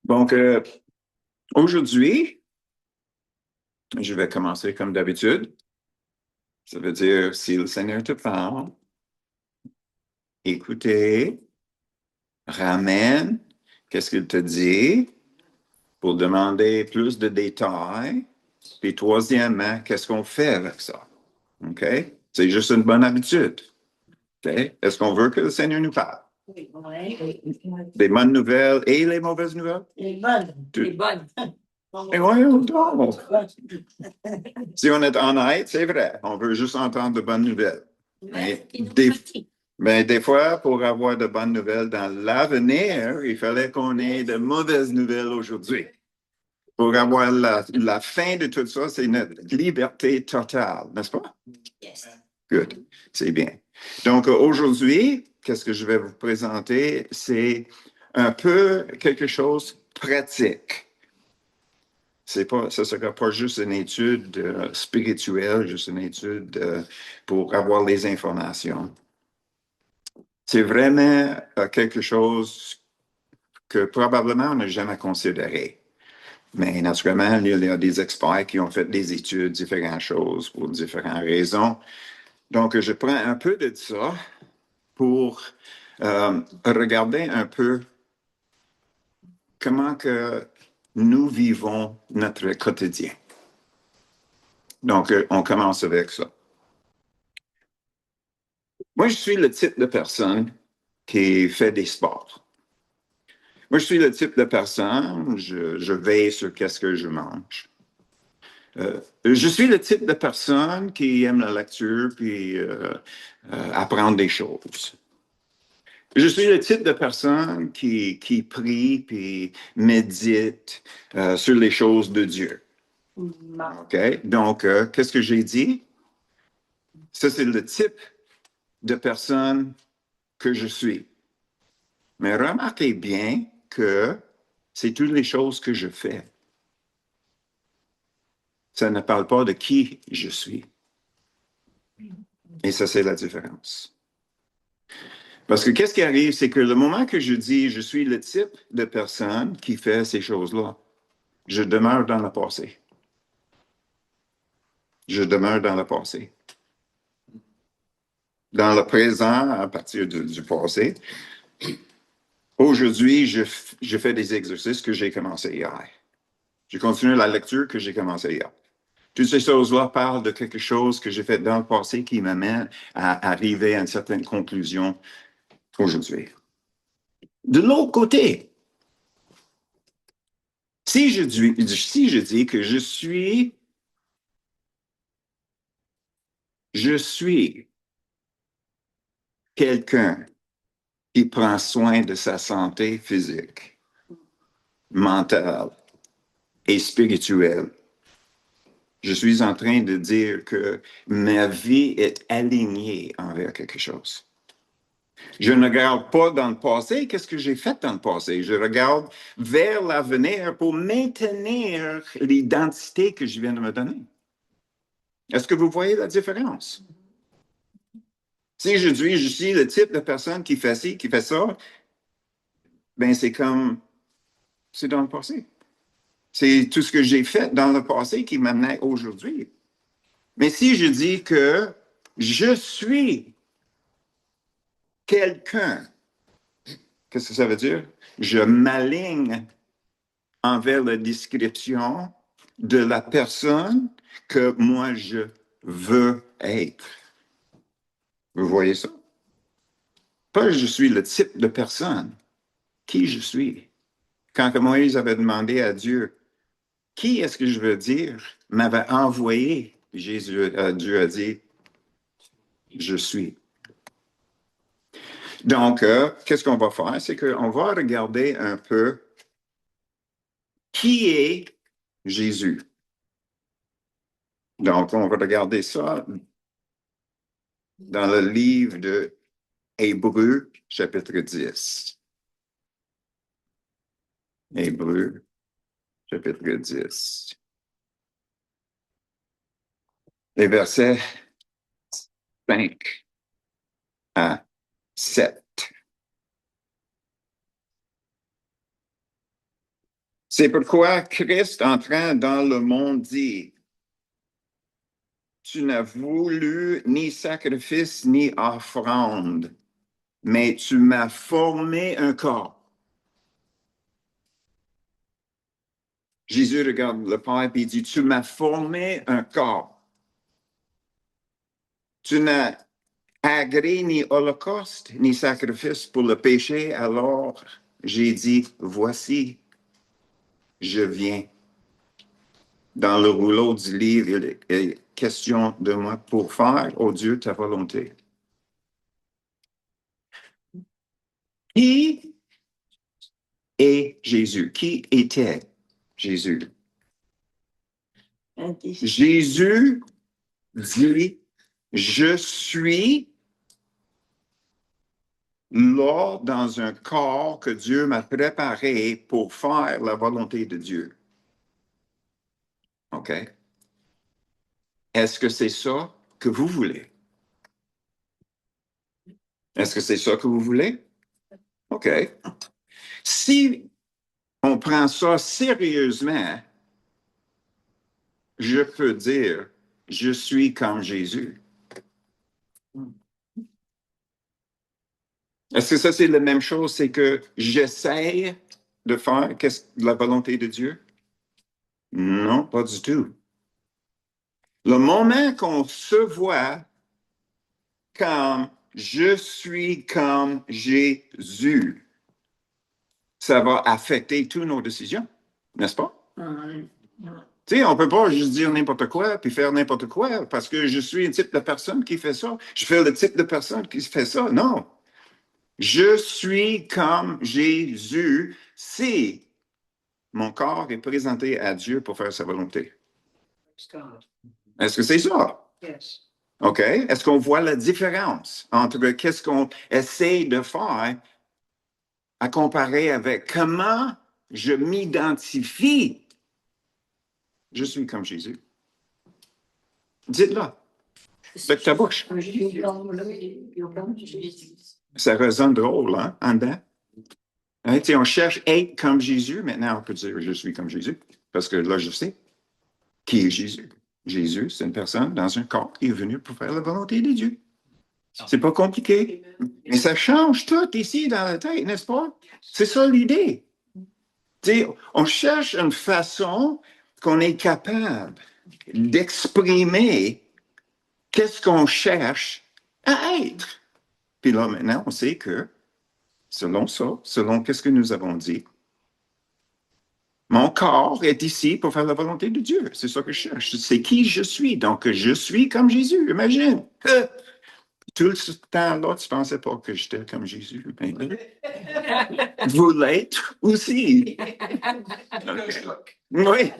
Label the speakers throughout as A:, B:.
A: Donc, aujourd'hui, je vais commencer comme d'habitude. Ça veut dire, si le Seigneur te parle, écoutez, ramène, qu'est-ce qu'il te dit pour demander plus de détails. Puis troisièmement, qu'est-ce qu'on fait avec ça? OK? C'est juste une bonne habitude. OK? Est-ce qu'on veut que le Seigneur nous parle?
B: Oui.
A: Des bonnes nouvelles et les mauvaises nouvelles?
B: Les bonnes. Les bonnes.
A: Mais voyons donc. Si on est honnête, c'est vrai. On veut juste entendre de bonnes nouvelles. Mais des fois, pour avoir de bonnes nouvelles dans l'avenir, il fallait qu'on ait de mauvaises nouvelles aujourd'hui. Pour avoir la fin de tout ça, c'est notre liberté totale, n'est-ce pas?
B: Yes.
A: Good. C'est bien. Donc, aujourd'hui, qu'est-ce que je vais vous présenter? C'est un peu quelque chose de pratique. Ce ne sera pas juste une étude spirituelle, juste une étude pour avoir les informations. C'est vraiment quelque chose que probablement on n'a jamais considéré. Mais naturellement, il y a des experts qui ont fait des études, différentes choses pour différentes raisons. Donc, je prends un peu de ça pour regarder un peu comment que nous vivons notre quotidien. Donc, on commence avec ça. Moi, je suis le type de personne qui fait des sports. Moi, je suis le type de personne, je veille sur qu'est-ce que je mange. Je suis le type de personne qui aime la lecture puis apprendre des choses. Je suis le type de personne qui prie puis médite sur les choses de Dieu. OK? Donc, qu'est-ce que j'ai dit? Ça, c'est le type de personne que je suis. Mais remarquez bien que c'est toutes les choses que je fais. Ça ne parle pas de qui je suis. Et ça, c'est la différence. Parce que qu'est-ce qui arrive, c'est que le moment que je dis je suis le type de personne qui fait ces choses-là, je demeure dans le passé. Je demeure dans le passé. Dans le présent, à partir du passé, aujourd'hui, je fais des exercices que j'ai commencé hier. Je continue la lecture que j'ai commencée hier. Toutes ces choses-là parlent de quelque chose que j'ai fait dans le passé qui m'amène à arriver à une certaine conclusion aujourd'hui. De l'autre côté, si je dis que je suis quelqu'un qui prend soin de sa santé physique, mentale et spirituelle, je suis en train de dire que ma vie est alignée envers quelque chose. Je ne regarde pas dans le passé, qu'est-ce que j'ai fait dans le passé. Je regarde vers l'avenir pour maintenir l'identité que je viens de me donner. Est-ce que vous voyez la différence? Si je suis le type de personne qui fait ci, qui fait ça, ben c'est dans le passé. C'est tout ce que j'ai fait dans le passé qui m'amenait aujourd'hui. Mais si je dis que je suis quelqu'un, qu'est-ce que ça veut dire? Je m'aligne envers la description de la personne que moi je veux être. Vous voyez ça? Pas je suis le type de personne, qui je suis. Quand Moïse avait demandé à Dieu, qui est-ce que je veux dire, m'avait envoyé, Dieu a dit, je suis. Donc, qu'est-ce qu'on va faire? C'est qu'on va regarder un peu qui est Jésus. Donc, on va regarder ça dans le livre de Hébreux, chapitre 10. Hébreux, chapitre 10. Les versets 5 à 7. C'est pourquoi Christ, entrant dans le monde, dit, tu n'as voulu ni sacrifice ni offrande, mais tu m'as formé un corps. Jésus regarde le Père et dit, tu m'as formé un corps. Tu n'as agré ni holocauste ni sacrifice pour le péché, alors j'ai dit, voici, je viens. Dans le rouleau du livre, il est question de moi pour faire, ô Dieu, ta volonté. Qui est Jésus? Qui était Jésus? Jésus dit, je suis là dans un corps que Dieu m'a préparé pour faire la volonté de Dieu. OK? Est-ce que c'est ça que vous voulez? Est-ce que c'est ça que vous voulez? OK. Si on prend ça sérieusement, je peux dire, je suis comme Jésus. Est-ce que ça, c'est la même chose? C'est que j'essaie de faire la volonté de Dieu? Non, pas du tout. Le moment qu'on se voit comme je suis comme Jésus, ça va affecter toutes nos décisions, n'est-ce pas? Tu sais, on ne peut pas juste dire n'importe quoi puis faire n'importe quoi parce que je suis un type de personne qui fait ça. Je fais le type de personne qui fait ça. Non. Je suis comme Jésus si mon corps est présenté à Dieu pour faire sa volonté. Est-ce que c'est ça?
B: Yes.
A: OK? Est-ce qu'on voit la différence entre qu'est-ce qu'on essaie de faire à comparer avec comment je m'identifie? Je suis comme Jésus. Dites-le avec ta bouche. Ça résonne drôle, hein, en dedans? Hein, on cherche être comme Jésus. Maintenant, on peut dire je suis comme Jésus. Parce que là, je sais qui est Jésus. Jésus, c'est une personne dans un corps qui est venu pour faire la volonté de Dieu. C'est pas compliqué. Mais ça change tout ici dans la tête, n'est-ce pas? C'est ça l'idée. On cherche une façon qu'on est capable d'exprimer qu'est-ce qu'on cherche à être. Puis là, maintenant, on sait que, selon ça, selon qu'est-ce que nous avons dit, mon corps est ici pour faire la volonté de Dieu. C'est ça que je cherche. C'est qui je suis. Donc, je suis comme Jésus. Imagine. Tout ce temps-là, tu ne pensais pas que j'étais comme Jésus. Ben, vous l'êtes aussi. Oui.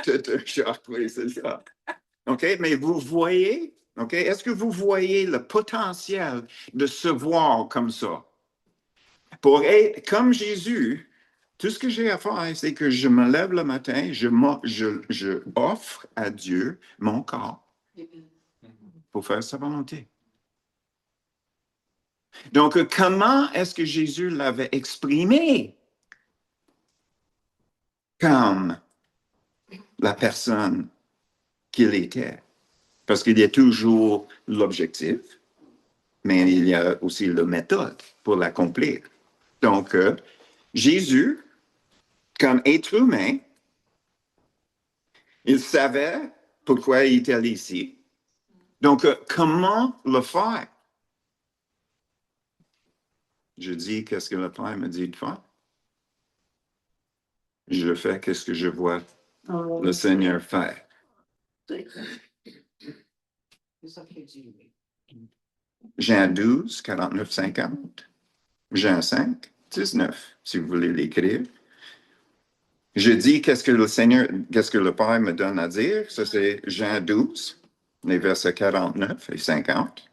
A: Tout un choc, oui, c'est ça. OK, mais vous voyez, OK, est-ce que vous voyez le potentiel de se voir comme ça? Pour être comme Jésus, tout ce que j'ai à faire, c'est que je me lève le matin, je offre à Dieu mon corps pour faire sa volonté. Donc, comment est-ce que Jésus l'avait exprimé comme la personne qu'il était? Parce qu'il y a toujours l'objectif, mais il y a aussi la méthode pour l'accomplir. Donc, Jésus, comme être humain, il savait pourquoi il était allé ici. Donc, comment le faire? Je dis qu'est-ce que le Père me dit de faire. Je fais qu'est-ce que je vois le Seigneur faire. Jean 12, 49, 50. Jean 5, 19, si vous voulez l'écrire. Je dis qu'est-ce que le Père me donne à dire. Ça, c'est Jean 12, les versets 49 et 50.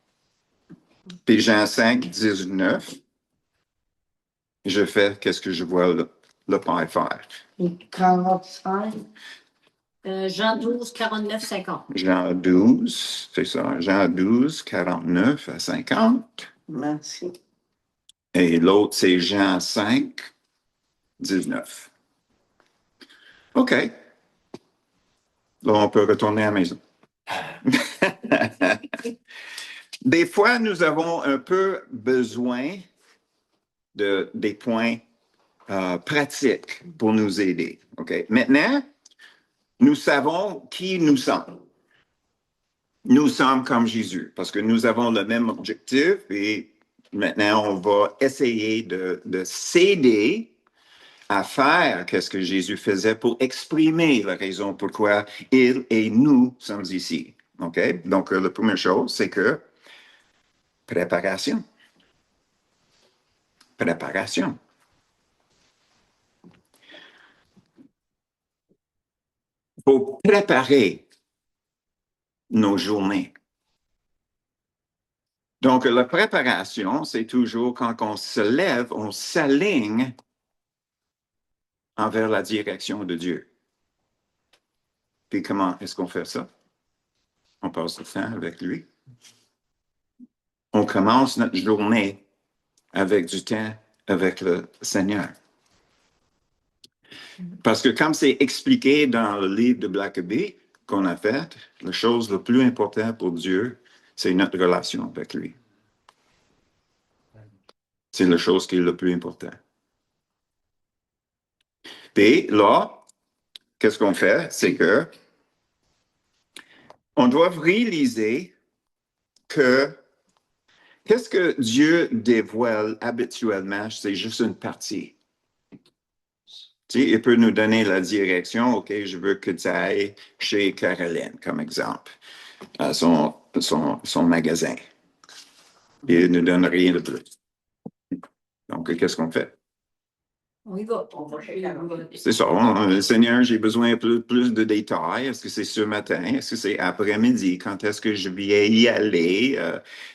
A: Puis Jean 5, 19. Je fais qu'est-ce que je vois le Père faire.
B: 45. Jean 12, 49, 50.
A: Jean 12, c'est ça. Jean 12, 49 à 50.
B: Merci.
A: Et l'autre, c'est Jean 5, 19. OK. Là, on peut retourner à la maison. Des fois, nous avons un peu besoin des points pratiques pour nous aider. OK? Maintenant, nous savons qui nous sommes. Nous sommes comme Jésus parce que nous avons le même objectif et maintenant, on va essayer de s'aider à faire ce que Jésus faisait pour exprimer la raison pourquoi il et nous sommes ici. OK? Donc, la première chose, c'est que préparation. Préparation. Il faut préparer nos journées. Donc, la préparation, c'est toujours quand on se lève, on s'aligne envers la direction de Dieu. Puis comment est-ce qu'on fait ça? On passe du temps avec lui. On commence notre journée avec du temps avec le Seigneur. Parce que comme c'est expliqué dans le livre de Blackaby qu'on a fait, la chose la plus importante pour Dieu, c'est notre relation avec lui. C'est la chose qui est la plus importante. Puis là, qu'est-ce qu'on fait? C'est que on doit réaliser que qu'est-ce que Dieu dévoile habituellement, c'est juste une partie. Tu sais, il peut nous donner la direction, OK, je veux que tu ailles chez Caroline, comme exemple, à son magasin. Il ne nous donne rien de plus. Donc, qu'est-ce qu'on fait?
B: On y va.
A: C'est ça. Seigneur, j'ai besoin de plus de détails. Est-ce que c'est ce matin? Est-ce que c'est après-midi? Quand est-ce que je vais y aller?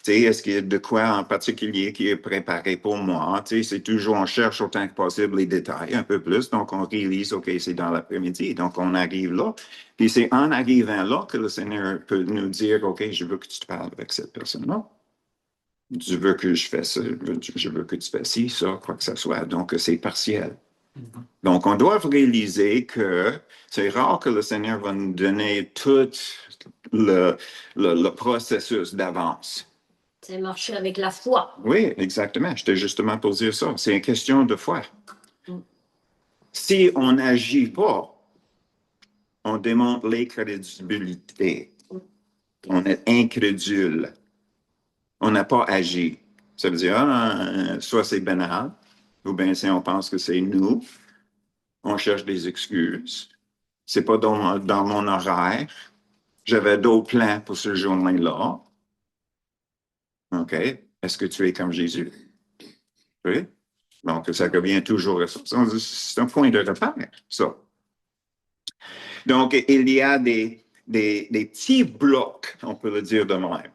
A: Est-ce qu'il y a de quoi en particulier qui est préparé pour moi? C'est toujours, on cherche autant que possible les détails, un peu plus. Donc, on réalise, OK, c'est dans l'après-midi. Donc, on arrive là. Puis, c'est en arrivant là que le Seigneur peut nous dire, OK, je veux que tu te parles avec cette personne-là. Tu veux que je fasse ça, je veux que tu fasses ci, ça, quoi que ce soit. Donc, c'est partiel. Donc, on doit réaliser que c'est rare que le Seigneur va nous donner tout le processus d'avance.
B: C'est marcher avec la foi.
A: Oui, exactement. J'étais justement pour dire ça. C'est une question de foi. Si on n'agit pas, on démontre l'incrédulité. On est incrédule. On n'a pas agi. Ça veut dire, soit c'est banal, ou bien si on pense que c'est nous, on cherche des excuses. C'est pas dans mon horaire. J'avais d'autres plans pour ce journée-là. OK? Est-ce que tu es comme Jésus? Oui? Donc, ça revient toujours à ça. C'est un point de repère, ça. Donc, il y a des petits blocs, on peut le dire de même.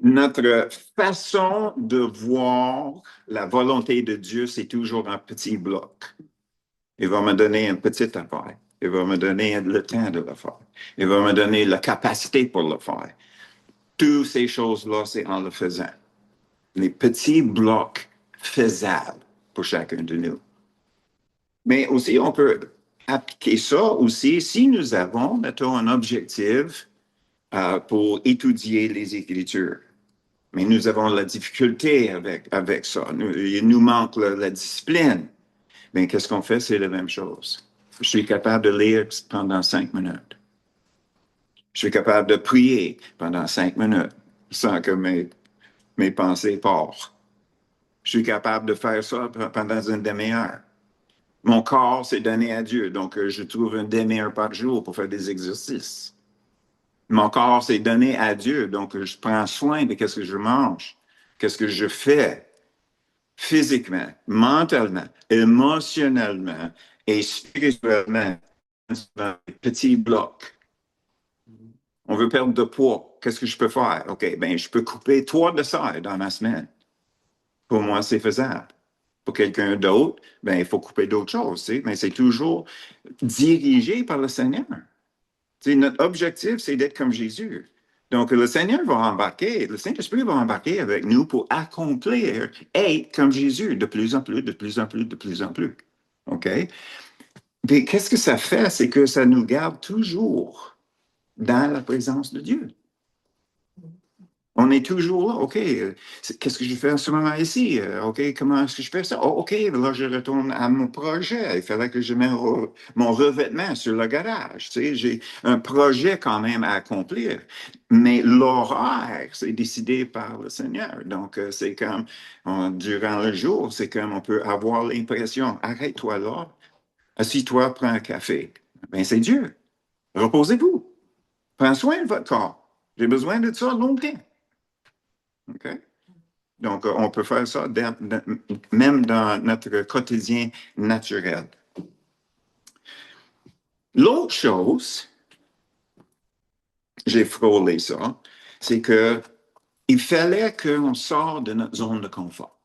A: Notre façon de voir la volonté de Dieu, c'est toujours un petit bloc. Il va me donner une petite affaire. Il va me donner le temps de le faire. Il va me donner la capacité pour le faire. Toutes ces choses-là, c'est en le faisant. Les petits blocs faisables pour chacun de nous. Mais aussi, on peut appliquer ça aussi si nous avons, mettons, un objectif pour étudier les Écritures. Mais nous avons la difficulté avec ça. Il nous manque la discipline. Mais qu'est-ce qu'on fait? C'est la même chose. Je suis capable de lire pendant 5 minutes. Je suis capable de prier pendant 5 minutes sans que mes pensées partent. Je suis capable de faire ça pendant une demi-heure. Mon corps s'est donné à Dieu, donc je trouve une demi-heure par jour pour faire des exercices. Mon corps s'est donné à Dieu, donc je prends soin de ce que je mange, qu'est-ce que je fais physiquement, mentalement, émotionnellement et spirituellement dans des petits blocs. On veut perdre de poids. Qu'est-ce que je peux faire? OK, ben je peux couper 3 desserts dans ma semaine. Pour moi, c'est faisable. Pour quelqu'un d'autre, ben il faut couper d'autres choses, mais c'est toujours dirigé par le Seigneur. Notre objectif, c'est d'être comme Jésus. Donc, le Seigneur va embarquer, le Saint-Esprit va embarquer avec nous pour accomplir, être comme Jésus, de plus en plus, de plus en plus, de plus en plus. OK? Puis, qu'est-ce que ça fait? C'est que ça nous garde toujours dans la présence de Dieu. On est toujours là. OK, qu'est-ce que je fais en ce moment ici? OK, comment est-ce que je fais ça? Oh, OK, là, je retourne à mon projet. Il fallait que je mette mon revêtement sur le garage. Tu sais, j'ai un projet quand même à accomplir. Mais l'horaire, c'est décidé par le Seigneur. Donc, c'est comme, durant le jour, c'est comme on peut avoir l'impression, arrête-toi là, assis-toi, prends un café. Ben, c'est Dieu. Reposez-vous. Prends soin de votre corps. J'ai besoin de ça longtemps. OK? Donc, on peut faire ça même dans notre quotidien naturel. L'autre chose, j'ai frôlé ça, c'est que il fallait qu'on sorte de notre zone de confort.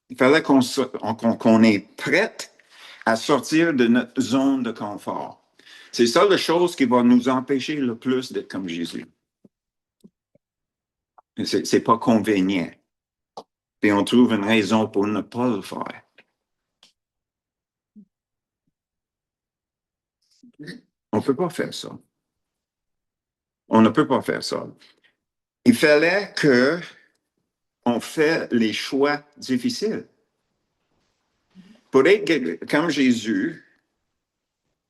A: Il fallait qu'on est prête à sortir de notre zone de confort. C'est ça la chose qui va nous empêcher le plus d'être comme Jésus. C'est pas convenient. Et on trouve une raison pour ne pas le faire. On ne peut pas faire ça. On ne peut pas faire ça. Il fallait que on fait les choix difficiles. Pour être comme Jésus,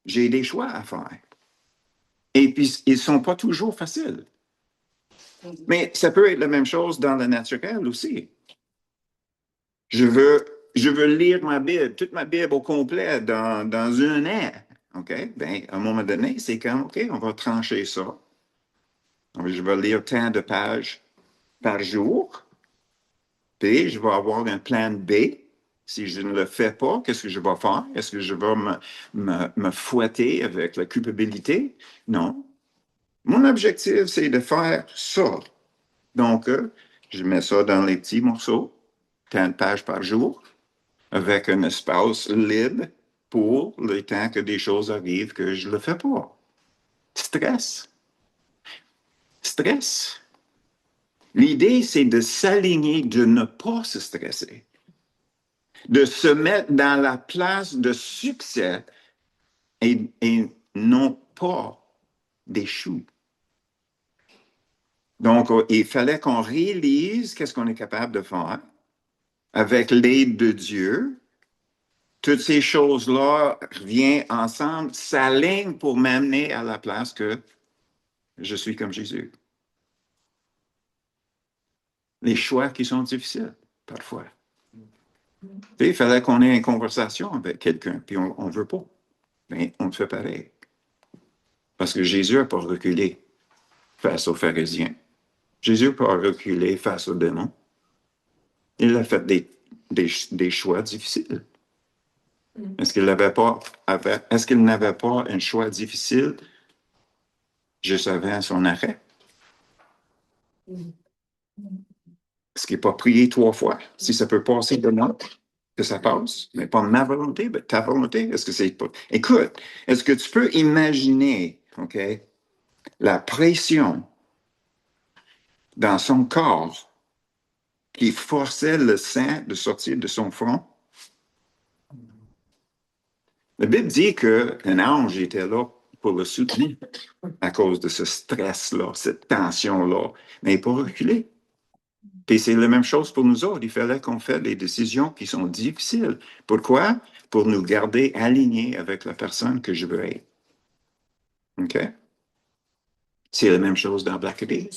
A: j'ai des choix à faire. Et puis, ils ne sont pas toujours faciles. Mais ça peut être la même chose dans le naturel aussi. Je veux lire ma Bible, toute ma Bible au complet dans un an. OK? Bien, à un moment donné, c'est comme, OK, on va trancher ça. Je vais lire tant de pages par jour. Puis, je vais avoir un plan B. Si je ne le fais pas, qu'est-ce que je vais faire? Est-ce que je vais me fouetter avec la culpabilité? Non. Mon objectif, c'est de faire ça. Donc, je mets ça dans les petits morceaux, 30 pages par jour, avec un espace libre pour le temps que des choses arrivent que je ne le fais pas. Stress. Stress. L'idée, c'est de s'aligner, de ne pas se stresser, de se mettre dans la place de succès et non pas d'échouer. Donc, il fallait qu'on réalise qu'est-ce qu'on est capable de faire avec l'aide de Dieu. Toutes ces choses-là viennent ensemble, s'alignent pour m'amener à la place que je suis comme Jésus. Les choix qui sont difficiles, parfois. Il fallait qu'on ait une conversation avec quelqu'un, puis on ne veut pas. Mais on fait pareil. Parce que Jésus n'a pas reculé face aux pharisiens. Jésus n'a pas reculé face aux démons. Il a fait des choix difficiles. Est-ce qu'il n'avait pas un choix difficile juste avant son arrêt? Est-ce qu'il n'a pas prié 3 fois? Si ça peut passer de moi, que ça passe, mais pas ma volonté, mais ta volonté. Est-ce que c'est pas. Écoute, est-ce que tu peux imaginer, OK, la pression dans son corps qui forçait le sang de sortir de son front? La Bible dit qu'un ange était là pour le soutenir à cause de ce stress-là, cette tension-là, mais il n'a pas reculé. Puis c'est la même chose pour nous autres. Il fallait qu'on fasse des décisions qui sont difficiles. Pourquoi? Pour nous garder alignés avec la personne que je veux être. OK? C'est la même chose dans Blackaby.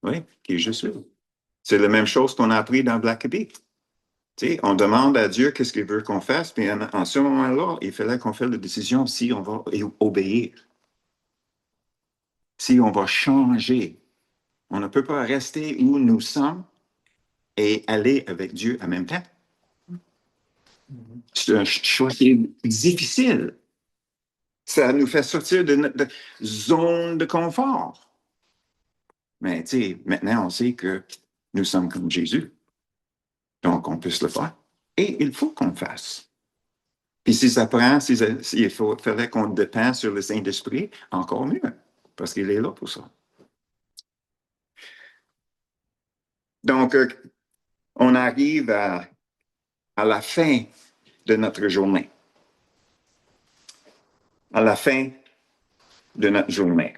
A: Oui, qui je suis. C'est la même chose qu'on a appris dans Blackaby. On demande à Dieu qu'est-ce qu'il veut qu'on fasse, puis en ce moment-là, il fallait qu'on fasse la décision si on va obéir, si on va changer. On ne peut pas rester où nous sommes et aller avec Dieu en même temps. C'est un choix qui est difficile. Ça nous fait sortir de notre zone de confort. Mais maintenant, on sait que nous sommes comme Jésus. Donc, on peut se le faire. Et il faut qu'on le fasse. Puis si ça prend, fallait qu'on dépende sur le Saint-Esprit, encore mieux, parce qu'il est là pour ça. Donc, on arrive à la fin de notre journée. À la fin de notre journée.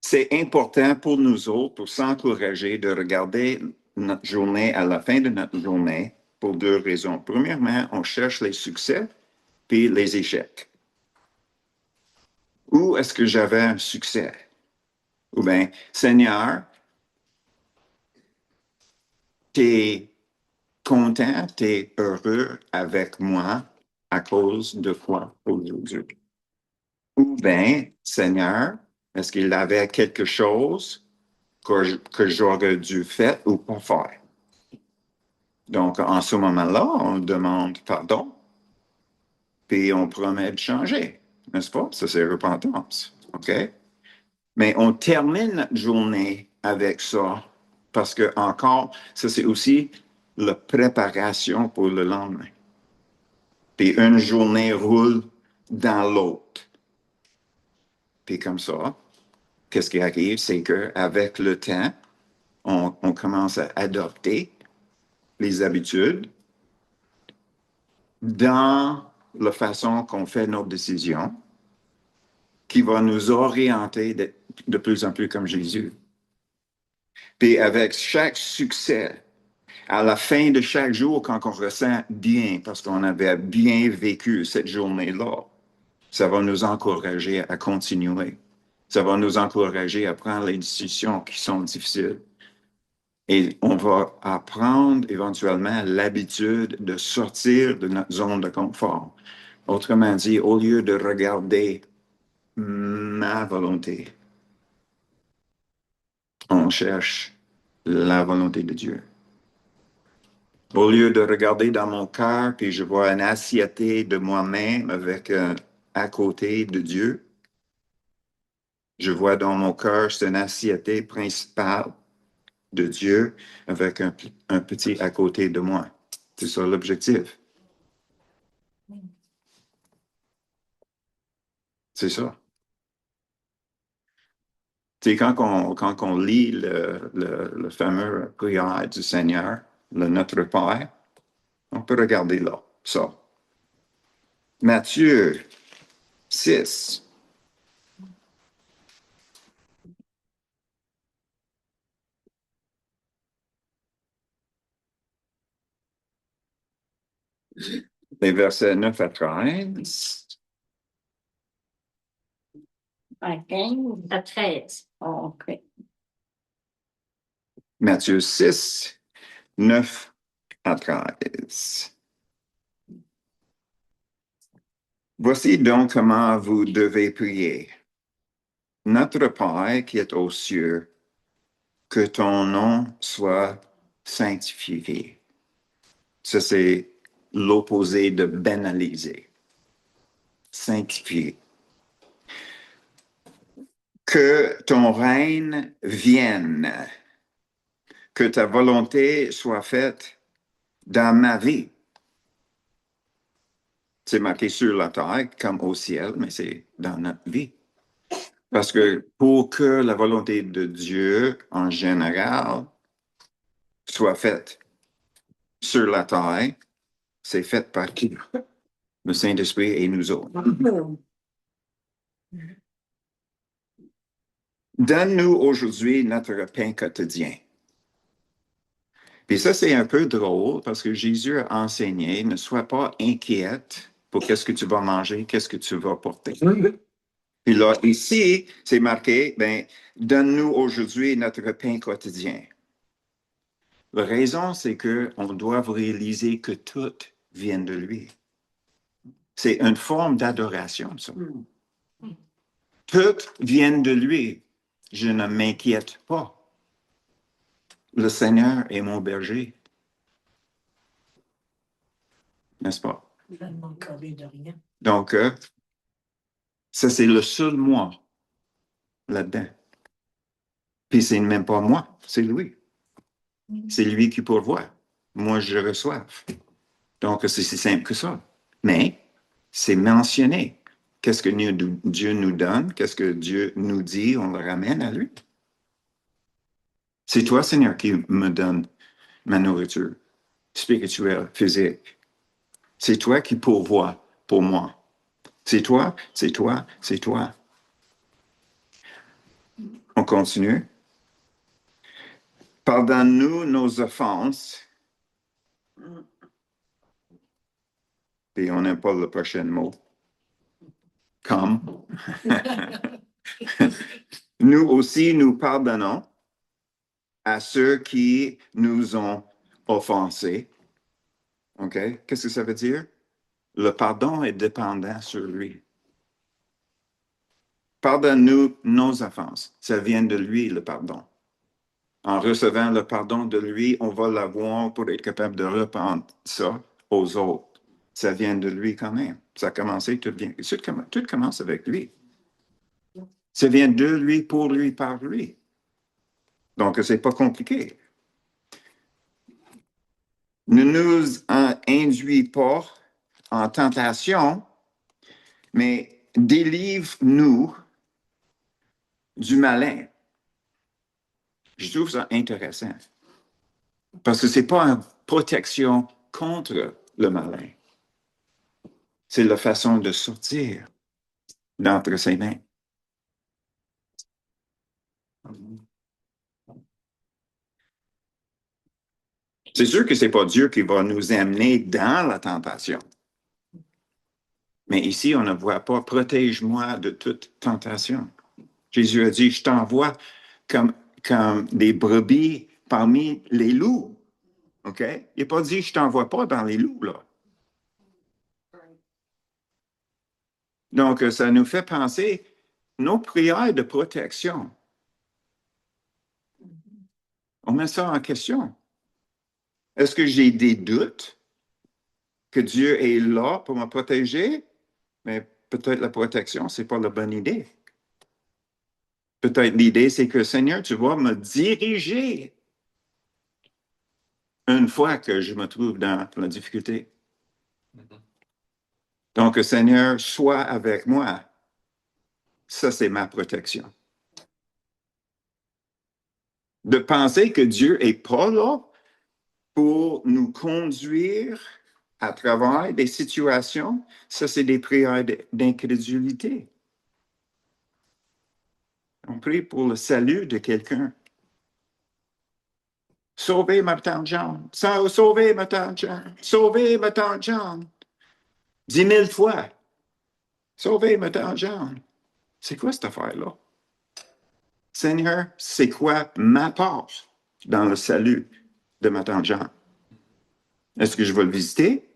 A: C'est important pour nous autres, pour s'encourager, de regarder notre journée à la fin de notre journée pour deux raisons. Premièrement, on cherche les succès puis les échecs. Où est-ce que j'avais un succès? Ou bien, Seigneur, t'es content, t'es heureux avec moi à cause de quoi aujourd'hui? Ou bien, Seigneur, est-ce qu'il avait quelque chose que j'aurais dû faire ou pas faire? Donc, en ce moment-là, on demande pardon, puis on promet de changer, n'est-ce pas? Ça, c'est repentance, OK? Mais on termine notre journée avec ça, parce que encore, ça, c'est aussi la préparation pour le lendemain. Puis une journée roule dans l'autre. Puis comme ça, qu'est-ce qui arrive? C'est qu'avec le temps, on commence à adopter les habitudes dans la façon qu'on fait nos décisions, qui va nous orienter de plus en plus comme Jésus. Puis avec chaque succès, à la fin de chaque jour, quand on ressent bien, parce qu'on avait bien vécu cette journée-là, ça va nous encourager à continuer. Ça va nous encourager à prendre les décisions qui sont difficiles. Et on va apprendre éventuellement l'habitude de sortir de notre zone de confort. Autrement dit, au lieu de regarder ma volonté, on cherche la volonté de Dieu. Au lieu de regarder dans mon cœur, puis je vois un assiette de moi-même avec à côté de Dieu, je vois dans mon cœur, c'est une assiette principale de Dieu avec un petit à côté de moi. C'est ça l'objectif. C'est ça. C'est quand on lit le fameux prière du Seigneur, le Notre Père, on peut regarder là, ça. Matthieu 6. Les versets 9 à 13.
B: À 15 à 13. Oh, OK.
A: Matthieu 6, 9 à 13. Voici donc comment vous devez prier. Notre Père qui est aux cieux, que ton nom soit sanctifié. Ça, c'est l'opposé de banaliser. Sanctifié. Que ton règne vienne. Que ta volonté soit faite dans ma vie. C'est marqué sur la terre comme au ciel, mais c'est dans notre vie. Parce que pour que la volonté de Dieu, en général, soit faite sur la terre, c'est fait par qui? Le Saint-Esprit et nous autres. Donne-nous aujourd'hui notre pain quotidien. Puis ça, c'est un peu drôle parce que Jésus a enseigné, ne sois pas inquiète pour qu'est-ce que tu vas manger, qu'est-ce que tu vas porter. Puis là, ici, c'est marqué, ben, donne-nous aujourd'hui notre pain quotidien. La raison, c'est qu'on doit réaliser que tout vient de lui. C'est une forme d'adoration, ça. Tout vient de lui. Je ne m'inquiète pas. Le Seigneur est mon berger. N'est-ce pas?
B: Il va me manquer de rien.
A: Donc, ça, c'est le seul moi là-dedans. Puis, c'est même pas moi, c'est lui. C'est lui qui pourvoit. Moi, je reçois. Donc, c'est si simple que ça. Mais, c'est mentionné. Qu'est-ce que Dieu nous donne? Qu'est-ce que Dieu nous dit? On le ramène à lui. C'est toi, Seigneur, qui me donne ma nourriture spirituelle, physique. C'est toi qui pourvois pour moi. C'est toi, c'est toi, c'est toi. On continue. Pardonne-nous nos offenses. Et on n'aime pas le prochain mot. Comme. Nous aussi, nous pardonnons à ceux qui nous ont offensés. OK? Qu'est-ce que ça veut dire? Le pardon est dépendant sur lui. Pardonne-nous nos offenses. Ça vient de lui, le pardon. En recevant le pardon de lui, on va l'avoir pour être capable de répandre ça aux autres. Ça vient de lui quand même. Ça a commencé, tout commence avec lui. Ça vient de lui, pour lui, par lui. Donc, c'est pas compliqué. Ne nous induis pas en tentation, mais délivre-nous du malin. Je trouve ça intéressant. Parce que c'est pas une protection contre le malin. C'est la façon de sortir d'entre ses mains. C'est sûr que c'est pas Dieu qui va nous amener dans la tentation. Mais ici, on ne voit pas, protège-moi de toute tentation. Jésus a dit, je t'envoie comme des brebis parmi les loups. OK? Il n'a pas dit, je t'envoie pas dans les loups, là. Donc, ça nous fait penser nos prières de protection. On met ça en question. Est-ce que j'ai des doutes que Dieu est là pour me protéger? Mais peut-être la protection, ce n'est pas la bonne idée. Peut-être l'idée, c'est que Seigneur, tu vas me diriger une fois que je me trouve dans la difficulté. Donc, Seigneur, sois avec moi. Ça, c'est ma protection. De penser que Dieu n'est pas là pour nous conduire à travers des situations, ça, c'est des prières d'incrédulité. On prie pour le salut de quelqu'un. Sauvez ma tante Jeanne. Sauvez ma tante Jeanne. Sauvez ma tante Jeanne. 10 000 fois. Sauvez ma tante Jeanne. C'est quoi cette affaire-là? Seigneur, c'est quoi ma part dans le salut de ma tante Jeanne? Est-ce que je vais le visiter?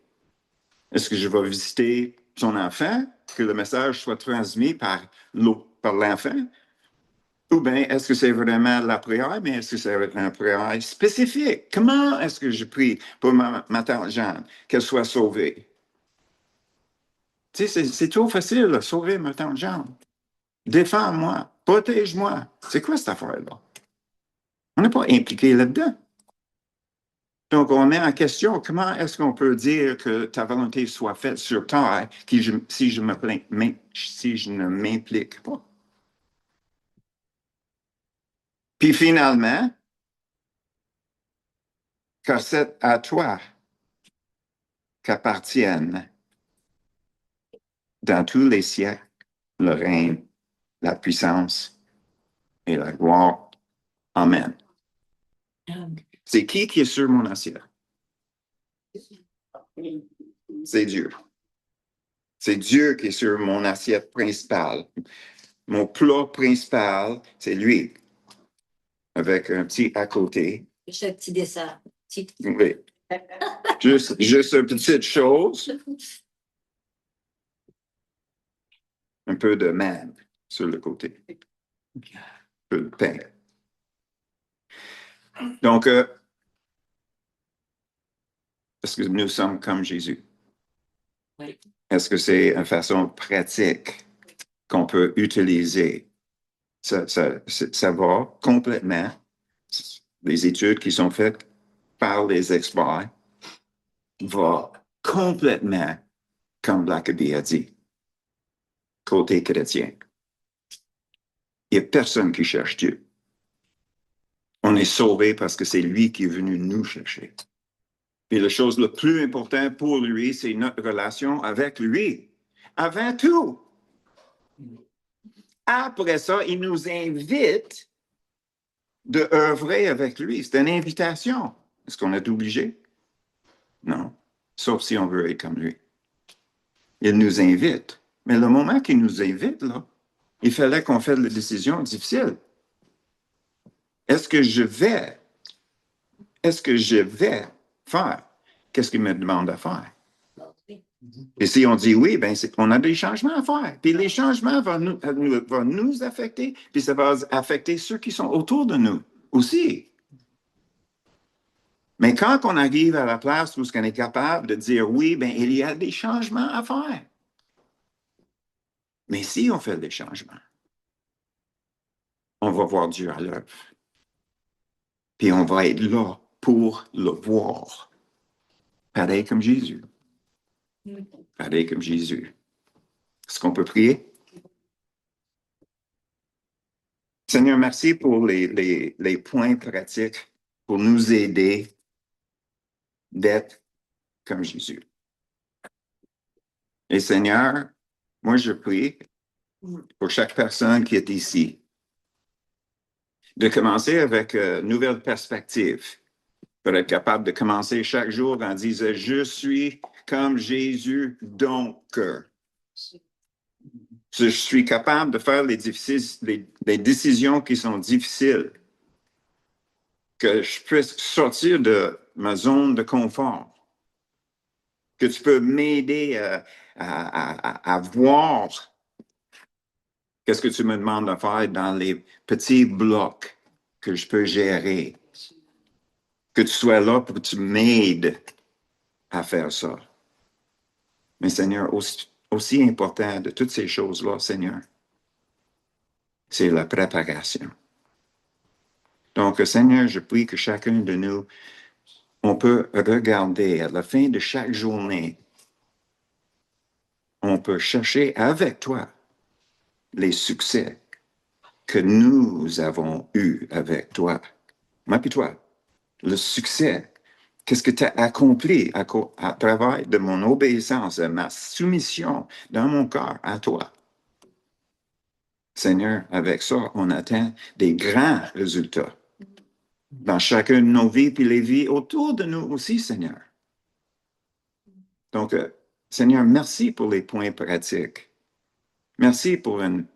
A: Est-ce que je vais visiter son enfant? Que le message soit transmis par l'enfant? Ou bien, est-ce que c'est vraiment la prière, mais est-ce que c'est une prière spécifique? Comment est-ce que je prie pour ma tante Jeanne, qu'elle soit sauvée? Tu sais, c'est trop facile, là, sauver ma tante Jeanne. Défends-moi, protège-moi. C'est quoi cette affaire-là? On n'est pas impliqué là-dedans. Donc, on met en question comment est-ce qu'on peut dire que ta volonté soit faite sur terre si je ne m'implique pas. Puis finalement, car c'est à toi qu'appartiennent dans tous les siècles le règne, la puissance et la gloire. Amen. C'est qui est sur mon assiette? C'est Dieu. C'est Dieu qui est sur mon assiette principale. Mon plat principal, c'est lui, avec un petit à côté.
B: Juste un petit dessert.
A: Oui. Juste une petite chose. Un peu de manne sur le côté. Un peu de pain. Donc, est-ce que nous sommes comme Jésus?
B: Oui.
A: Est-ce que c'est une façon pratique qu'on peut utiliser? Ça va complètement. Les études qui sont faites par les experts vont complètement, comme Blackaby a dit, côté chrétien. Il n'y a personne qui cherche Dieu. On est sauvé parce que c'est lui qui est venu nous chercher. Et la chose la plus importante pour lui, c'est notre relation avec lui. Avant tout. Après ça, il nous invite de œuvrer avec lui. C'est une invitation. Est-ce qu'on est obligé? Non. Sauf si on veut être comme lui. Il nous invite. Mais le moment qu'il nous invite, là, il fallait qu'on fasse la décision difficile. Est-ce que je vais faire qu'est-ce qu'il me demande de faire? Et si on dit oui, ben on a des changements à faire. Puis les changements vont nous affecter, puis ça va affecter ceux qui sont autour de nous aussi. Mais quand on arrive à la place où on est capable de dire oui, ben il y a des changements à faire. Mais si on fait des changements, on va voir Dieu à l'œuvre. Puis on va être là pour le voir. Pareil comme Jésus. Pareil comme Jésus. Est-ce qu'on peut prier? Seigneur, merci pour les points pratiques pour nous aider d'être comme Jésus. Et Seigneur, moi je prie pour chaque personne qui est ici de commencer avec une nouvelle perspective, pour être capable de commencer chaque jour en disant, je suis comme Jésus, donc je suis capable de faire les décisions qui sont difficiles, que je puisse sortir de ma zone de confort, que tu peux m'aider à voir qu'est-ce que tu me demandes de faire dans les petits blocs que je peux gérer. Que tu sois là pour que tu m'aides à faire ça. Mais Seigneur, aussi important de toutes ces choses-là, Seigneur, c'est la préparation. Donc, Seigneur, je prie que chacun de nous, on peut regarder à la fin de chaque journée, on peut chercher avec toi les succès que nous avons eus avec toi. Moi puis toi, le succès. Qu'est-ce que tu as accompli à travers de mon obéissance, de ma soumission dans mon cœur à toi? Seigneur, avec ça, on atteint des grands résultats dans chacune de nos vies, puis les vies autour de nous aussi, Seigneur. Donc, Seigneur, merci pour les points pratiques. Merci pour une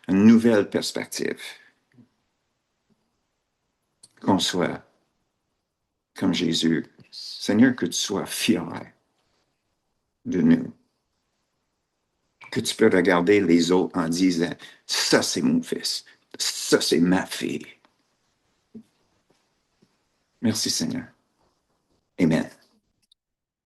A: nouvelle perspective. Qu'on soit comme Jésus. Seigneur, que tu sois fier de nous. Que tu peux regarder les autres en disant, ça c'est mon fils, ça c'est ma fille. Merci Seigneur. Amen.